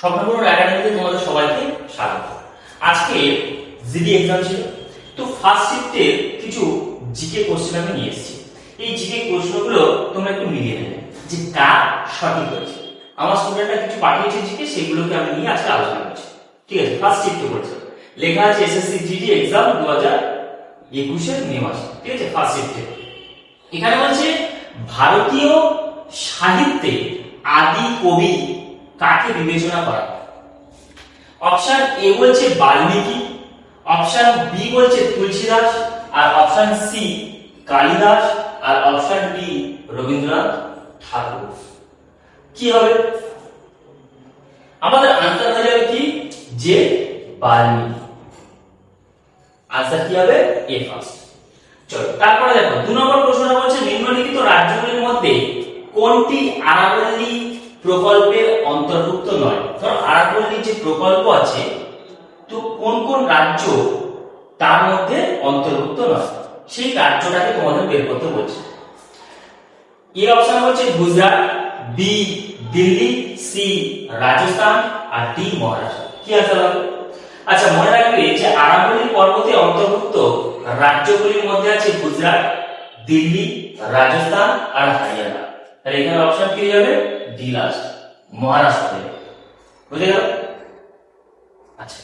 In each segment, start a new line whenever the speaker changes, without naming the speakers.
স্বপ্নপূরণ একাডেমিতে তোমাদের সবাইকে স্বাগত। আজকে জিডি এক্সাম ছিল, তো ফার্স্ট শিফটের কিছু জিকে কোশ্চেন আমি নিয়ে এসেছি। এই জিকে প্রশ্নগুলো তোমরা একটু মিলিয়ে নেবে যে কার সঠিক হয়েছে। আমার স্টুডেন্টরা কিছু পাঠিয়েছে জিকে, সেগুলোকে আমি নিয়ে আজকে আলোচনা করছি। ঠিক আছে, ফার্স্ট শিফটে পড়ছে, লেখা আছে এসএসসি জিডি এক্সাম 2021 মে মাসে। ঠিক আছে, ফার্স্ট শিফটে এখানে বলছে ভারতীয় সাহিত্যে আদি কবি কাকে বিবেচনা করা হয়? অপশন এ বলছে বাল্মীকি, অপশন বি বলছে তুলসীদাস, আর অপশন সি কালিদাস, আর অপশন ডি রবীন্দ্রনাথ ঠাকুর। কি হবে? আমাদের আনসার হয়ে যাবে কি যে বাল্মীকি। আনসার কি হবে? এ ফার্স্ট। চলো তারপরে দেখো 2 নম্বর প্রশ্নটা বলছে নিম্নলিখিত রাজ্যগুলির মধ্যে কোনটি আরাবল্লী প্রকল্পের অন্তর্ভুক্ত নয়? ধরো আরাবল্লী যে প্রকল্প আছে, তো কোন কোন রাজ্য তার মধ্যে অন্তর্ভুক্ত নয়, সেই রাজ্যটাকে তোমাদের বের করতে বলছে। এ অপশন হচ্ছে গুজরাট, বি দিল্লি, সি রাজস্থান, আর ডি মহারাষ্ট্র। কি আনসার হবে? আচ্ছা, মনে রাখবে যে আরাবল্লী পর্বতে অন্তর্ভুক্ত রাজ্যগুলির মধ্যে আছে গুজরাট, দিল্লি, রাজস্থান আর হরিয়ানা। তাহলে এখানে অপশন কি হয়ে যাবে? D last, Maharashtra. বুঝে গেল? আচ্ছা,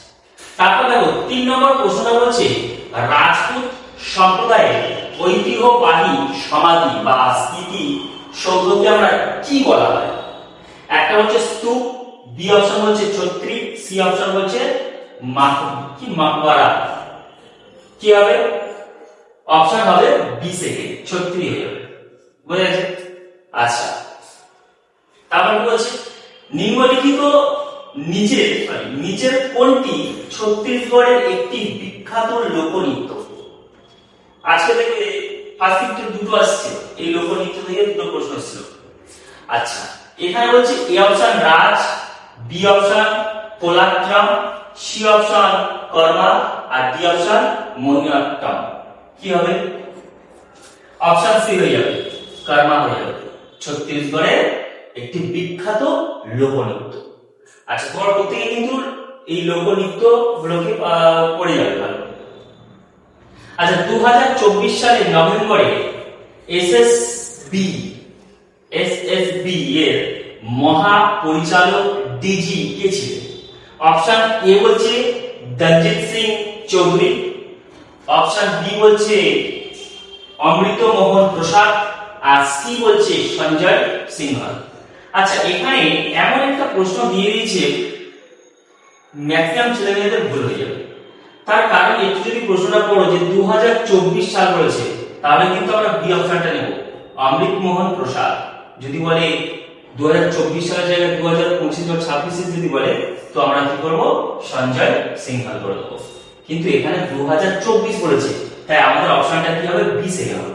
তারপর দেখো 3 নম্বর প্রশ্নটা বলছে রাজপুত সম্প্রদায়ের ঐতিহ্যবাহী সমাধি বা স্মৃতি সৌধকে আমরা কি বলা হয়? একটা হচ্ছে স্তূপ, বি অপশন বলছে ছত্রি, সি অপশন বলছে মাকবারা। কি হবে? অপশন হবে বি থেকে ছত্রি হয়ে যাবে। বুঝে গেছে? আচ্ছা, তারপর বলছে নিম্নলিখিত নিচের কোনটি ছত্তিশগড়ের একটি বিখ্যাত লোকনৃত্য? আজকে দেখবে ফার্স্ট শিফটে দুটো আসছে, এই লোকনৃত্য থেকে দুটো প্রশ্ন ছিল। আচ্ছা, এখানে বলছে এ অপশন রাজ, B option Kolattam, C option Karma, আর ডি অপশন মোহিনীঅট্টম। কি হবে? অপশন সি হয়ে যাবে, কর্মা হয়ে যাবে। ছত্তিশগড়ের একটি বিখ্যাত লোকনৃত্য। আচ্ছা, তোমার প্রত্যেকে কিন্তু এই লোকনৃত্য গুলোকে পড়ে যাবে ভালো। আচ্ছা, 2024 সালের নভেম্বরে এসএসবি এর মহাপরিচালক ডিজি কে ছিলেন? অপশন এ বলছে দলজিৎ সিং চৌধুরী, অপশন বি বলছে অমৃত মোহন প্রসাদ, আর সি বলছে সঞ্জয় সিনহা। আচ্ছা, এখানে এমন একটা প্রশ্ন দিয়ে দিয়েছে ম্যাক্সিমাম ছেলেমেয়েদের ভুল হয়ে যাবে। তার কারণ একটু যদি প্রশ্নটা পড়ো যে 2024 সাল বলেছে, তাহলে কিন্তু আমরা বি অপশনটা নেব, অমৃত মোহন প্রসাদ। যদি বলে 2024 সালের জায়গায় 2025 বা 26 যদি বলে, তো আমরা কি করব? সঞ্জয় সিনহা করে দেবো। কিন্তু এখানে 2024 বলেছে, তাই আমাদের অপশনটা কি হবে? বি থেকে হবে।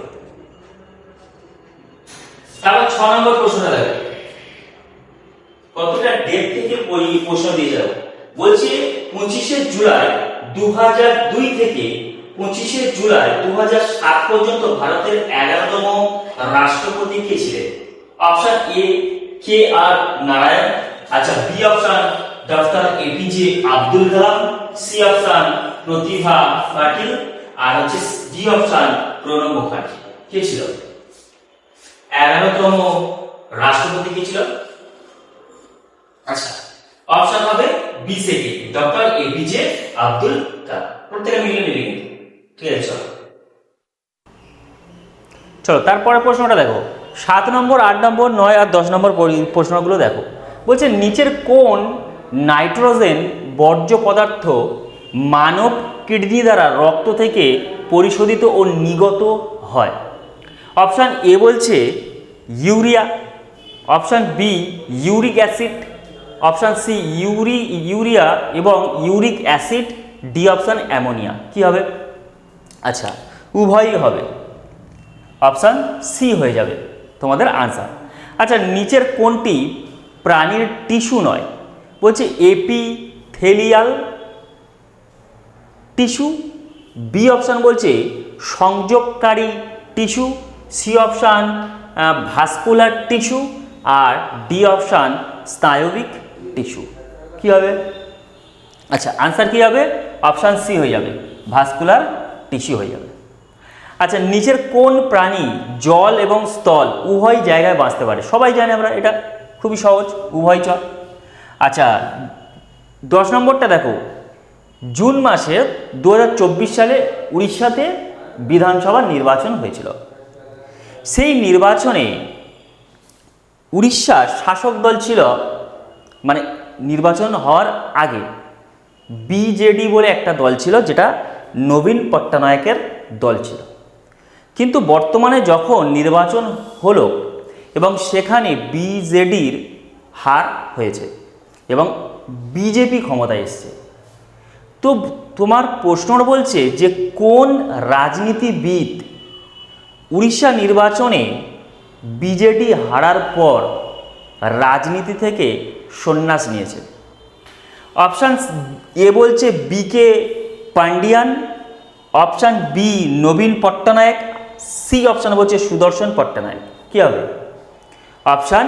তারপর 6 নম্বর প্রশ্নটা দেখো, কতটা ডেট থেকে প্রশ্ন দিয়ে যাবো। বলছে 25 জুলাই 2002 থেকে 25 জুলাই 2007 পর্যন্ত ভারতের 11তম রাষ্ট্রপতি কে ছিলেন? Option A K R Narayan, আচ্ছা B option doctor A P J Abdul Kalam, C option Pratibha Patil, আর হচ্ছে ডি অপশন প্রণব মুখার্জি। কে ছিল 11তম রাষ্ট্রপতি? কে ছিল? আচ্ছা, অপশন হবে বি থেকে ডক্টর এপিজে আব্দুল কালাম। প্রত্যেকটা মিলে মিলে কিন্তু। ঠিক আছে, চলো তারপরে প্রশ্নটা দেখো 7 নম্বর, 8 নম্বর, 9 আর 10 নম্বর প্রশ্নগুলো দেখো। বলছে নিচের কোন নাইট্রোজেন বর্জ্য পদার্থ মানব কিডনি দ্বারা রক্ত থেকে পরিশোধিত ও নির্গত হয়? অপশন এ বলছে urea, option B uric acid, option C urea এবং uric acid, D option ammonia. কি হবে? আচ্ছা, উভয়ই হবে, অপশন সি হয়ে যাবে তোমাদের আনসার। আচ্ছা, নিচের কোনটি প্রাণীর টিস্যু নয়? বলছে এপিথেলিয়াল টিস্যু, বি অপশন বলছে সংযোগকারী tissue, C option vascular tissue, আর ডি অপশন স্নায়বিক টিস্যু।
কি হবে? আচ্ছা, আনসার কি হবে? অপশান সি হয়ে যাবে, ভাস্কুলার টিস্যু হয়ে যাবে। আচ্ছা, নিচের কোন প্রাণী জল এবং স্থল উভয় জায়গায় বাঁচতে পারে? সবাই জানে আমরা, এটা খুবই সহজ, উভয়চর। আচ্ছা, 10 নম্বরটা দেখো, জুন মাসে 2024 সালে উড়িষ্যাতে বিধানসভা নির্বাচন হয়েছিল। সেই নির্বাচনে উড়িষ্যার শাসক দল ছিল, মানে নির্বাচন হওয়ার আগে বিজেডি বলে একটা দল ছিল, যেটা নবীন পট্টনায়কের দল ছিল। কিন্তু বর্তমানে যখন নির্বাচন হলো এবং সেখানে বিজেডির হার হয়েছে এবং বিজেপি ক্ষমতায় এসছে, তো তোমার প্রশ্ন বলছে যে কোন রাজনীতিবিদ উড়িষ্যা নির্বাচনে বিজেডি হারার পর রাজনীতি থেকে সন্ন্যাস নিয়েছে? অপশান এ বলছে বিকে পান্ডিয়ান, অপশান বি নবীন পট্টনায়ক, সি অপশান বলছে সুদর্শন পট্টনায়ক। কী হবে? অপশান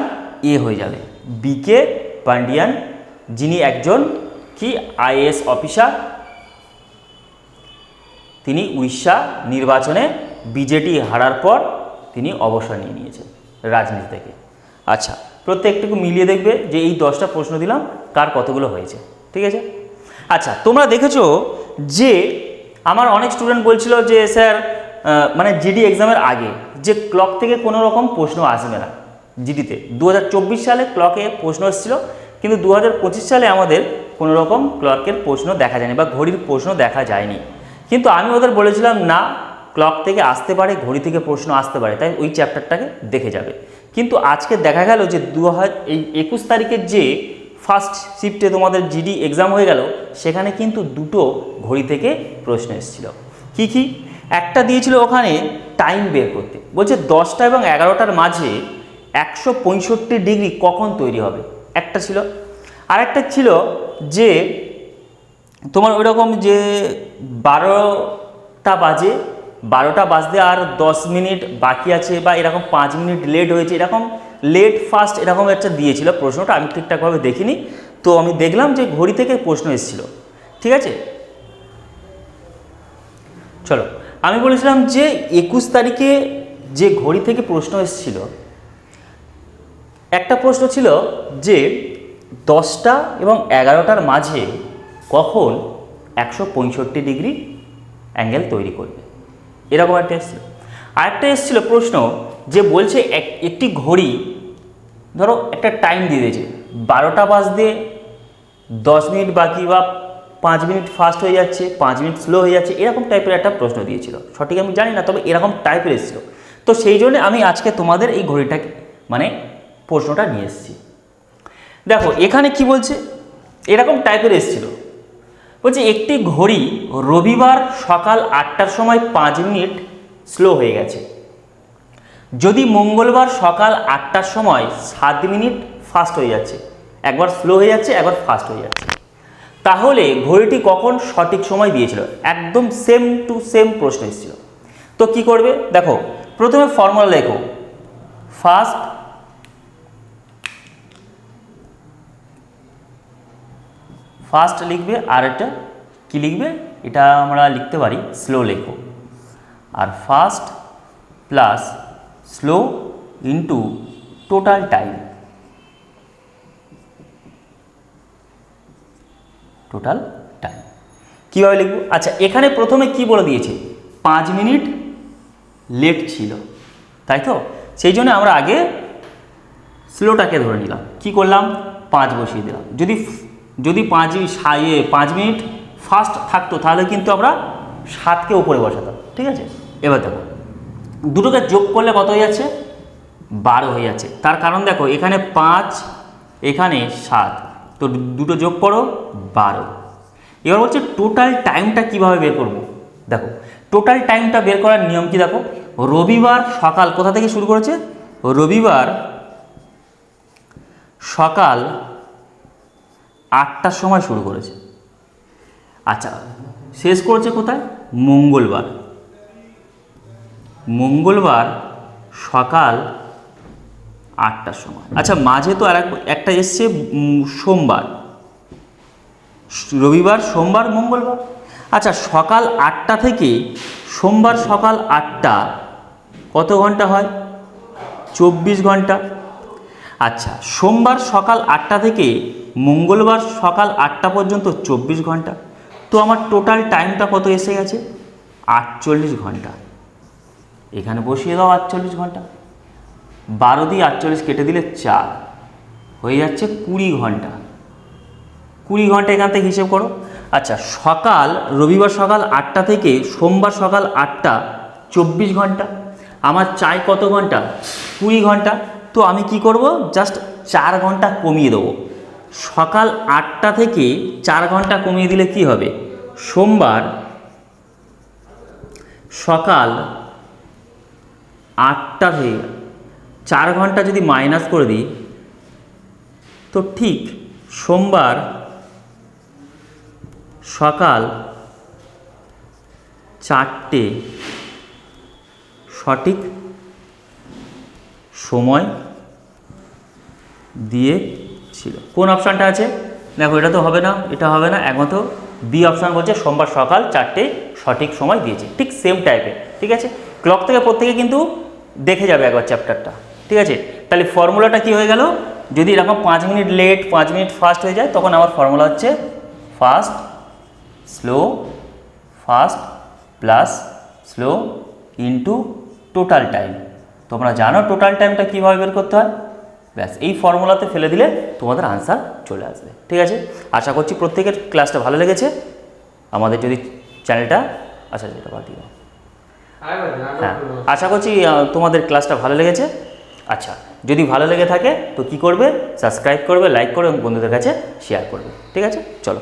এ হয়ে যাবে, বিকে পান্ডিয়ান, যিনি একজন কি আইএএস অফিসার। তিনি উড়িষ্যা নির্বাচনে বিজেডি হারার পর তিনি অবসর নিয়ে নিয়েছেন রাজনীতি থেকে। আচ্ছা, প্রত্যেকটুকু মিলিয়ে দেখবে যে এই 10টা প্রশ্ন দিলাম, কার কতগুলো হয়েছে, ঠিক আছে? আচ্ছা, তোমরা দেখেছো যে আমার অনেক স্টুডেন্ট বলছিল যে স্যার মানে জিডি এক্সামের আগে যে ক্লক থেকে কোনো রকম প্রশ্ন আসবে না জিডিতে। 2024 সালে ক্লকে প্রশ্ন এসেছিলো, কিন্তু 2025 সালে আমাদের কোনো রকম ক্লকের প্রশ্ন দেখা যায়নি বা ঘড়ির প্রশ্ন দেখা যায়নি। কিন্তু আমি ওদের বলেছিলাম না, ক্লক থেকে আসতে পারে, ঘড়ি থেকে প্রশ্ন আসতে পারে, তাই ওই চ্যাপ্টারটাকে দেখে যাবে। কিন্তু আজকে দেখা গেল যে 21 তারিখের যে ফার্স্ট শিফটে তোমাদের জিডি এক্সাম হয়ে গেল, সেখানে কিন্তু দুটো ঘড়ি থেকে প্রশ্ন এসেছিল। কি কি? একটা দিয়েছিল ওখানে টাইম বের করতে, বলছে 10টা এবং 11টার মাঝে 165 ডিগ্রি কখন তৈরি হবে, একটা ছিল। আরেকটা ছিল যে তোমার ওই রকম যে 12টা বাজে, 12টা বাজতে আর 10 মিনিট বাকি আছে বা এরকম 5 মিনিট লেট হয়েছে, এরকম লেট ফাস্ট এরকম একটা দিয়েছিল প্রশ্নটা। আমি ঠিকঠাকভাবে দেখিনি, তো আমি দেখলাম যে ঘড়ি থেকে প্রশ্ন এসেছিল, ঠিক আছে? চলো, আমি বলেছিলাম যে 21 তারিখে যে ঘড়ি থেকে প্রশ্ন এসেছিল, একটা প্রশ্ন ছিল যে 10টা এবং 11টার মাঝে কখন 165 ডিগ্রি অ্যাঙ্গেল তৈরি করবে, এরকম একটা এসেছিল। আরেকটা এসেছিল প্রশ্ন যে বলছে একটি ঘড়ি, ধরো একটা টাইম দিয়ে দিয়েছে 12টা বাজতে 10 মিনিট বাকি বা 5 মিনিট ফাস্ট হয়ে যাচ্ছে, 5 মিনিট স্লো হয়ে যাচ্ছে, এরকম টাইপের একটা প্রশ্ন দিয়েছিল। সঠিক আমি জানি না, তবে এরকম টাইপের এসেছিল। তো সেই জন্য আমি আজকে তোমাদের এই ঘড়িটাকে মানে প্রশ্নটা নিয়ে এসেছি। দেখো এখানে কি বলছে, এরকম টাইপের এসেছিল, বলছে একটি ঘড়ি রবিবার সকাল 8টার সময় 5 মিনিট স্লো হয়ে গেছে, যদি মঙ্গলবার সকাল 8টার সময় 7 মিনিট ফাস্ট হয়ে যাচ্ছে, একবার স্লো হয়ে যাচ্ছে একবার ফাস্ট হয়ে যাচ্ছে, তাহলে ঘড়িটি কখন সঠিক সময় দিয়েছিল? একদম সেম টু সেম প্রশ্ন এসেছিল। তো কি করবে দেখো, প্রথমে ফর্মুলা লেখো, ফাস্ট লিখবে, আর এটা কি লিখবে, এটা আমরা লিখতে পারি স্লো লেখো। আর fast plus slow into total time, কীভাবে লিখব? আচ্ছা, এখানে প্রথমে কি বলে দিয়েছে, 5 মিনিট লেট ছিল, তাই তো? সেই জন্য আমরা আগে স্লোটাকে ধরে নিলাম, কি করলাম, 5 বসিয়ে দিলাম। যদি 5 মিনিট ফাস্ট থাকতো তাহলে কিন্তু আমরা 7কে উপরে বসাতাম, ঠিক আছে? এবার দেখো দুটোকে যোগ করলে কত হয়ে যাচ্ছে, 12 হয়ে যাচ্ছে। তার কারণ দেখো এখানে 5 এখানে 7, তো দুটো যোগ করো 12। এবার বলছে টোটাল টাইমটা কিভাবে বের করব। দেখো টোটাল টাইমটা বের করার নিয়ম কি, দেখো রবিবার সকাল কোথা থেকে শুরু করেছে, রবিবার সকাল 8টার সময় শুরু করেছে। আচ্ছা, শেষ করেছে কোথায়, মঙ্গলবার সকাল 8টার সময়। আচ্ছা, মাঝে তো একটা এসছে সোমবার, রবিবার, সোমবার, মঙ্গলবার। আচ্ছা, সকাল 8টা থেকে সোমবার সকাল 8টা কত ঘন্টা হয়? 24 ঘন্টা। আচ্ছা, সোমবার সকাল 8টা থেকে মঙ্গলবার সকাল 8টা পর্যন্ত 24 ঘন্টা। তো আমার টোটাল টাইমটা কত এসে গেছে? 48 ঘন্টা। এখানে বসিয়ে দাও 48 ঘন্টা। 12 দিয়ে 48 কেটে দিলে 4, হয়ে যাচ্ছে 20 ঘন্টা। 20 ঘন্টা এখান থেকে হিসেব করো। আচ্ছা, সকাল রবিবার সকাল 8টা থেকে সোমবার সকাল 8টা 24 ঘন্টা। আমার চাই কত ঘন্টা? 20 ঘন্টা। তো আমি কি করব? জাস্ট 4 ঘন্টা কমিয়ে দেবো। সকাল 8টা থেকে 4 ঘন্টা কমিয়ে দিলে কি হবে? সোমবার সকাল 8টা থেকে 4 ঘন্টা যদি মাইনাস করে দিই, তো ঠিক সোমবার সকাল 4টে সঠিক সময় দিয়েছিল। কোন অপশানটা আছে? দেখো, এটা তো হবে না, এটা হবে না, একমাত্র বি অপশান বলছে সোমবার সকাল 4টে সঠিক সময় দিয়েছে। ঠিক সেম টাইপের, ঠিক আছে? ক্লক থেকে প্রত্যেকে কিন্তু দেখে যাবে একবার চ্যাপ্টারটা, ঠিক আছে? তাহলে ফর্মুলাটা কি হয়ে গেল? যদি এরকম 5 মিনিট লেট 5 মিনিট ফাস্ট হয়ে যায়, তখন আমার ফর্মুলা হচ্ছে fast slow, fast plus slow into total time. তোমরা জানো টোটাল টাইমটা কীভাবে বের করতে হয়। ব্যাস, এই ফর্মুলাতে ফেলে দিলে তোমাদের আনসার চলে আসবে, ঠিক আছে? আশা করছি প্রত্যেকের ক্লাসটা ভালো লেগেছে। আমাদের যদি চ্যানেলটা, আচ্ছা যেটা পাঠিয়ে দাও, হ্যাঁ, আশা করছি তোমাদের ক্লাসটা ভালো লেগেছে। আচ্ছা, যদি ভালো লেগে থাকে তো কি করবে? সাবস্ক্রাইব করবে, লাইক করবে এবং বন্ধুদের কাছে শেয়ার করবে, ঠিক আছে? চলো।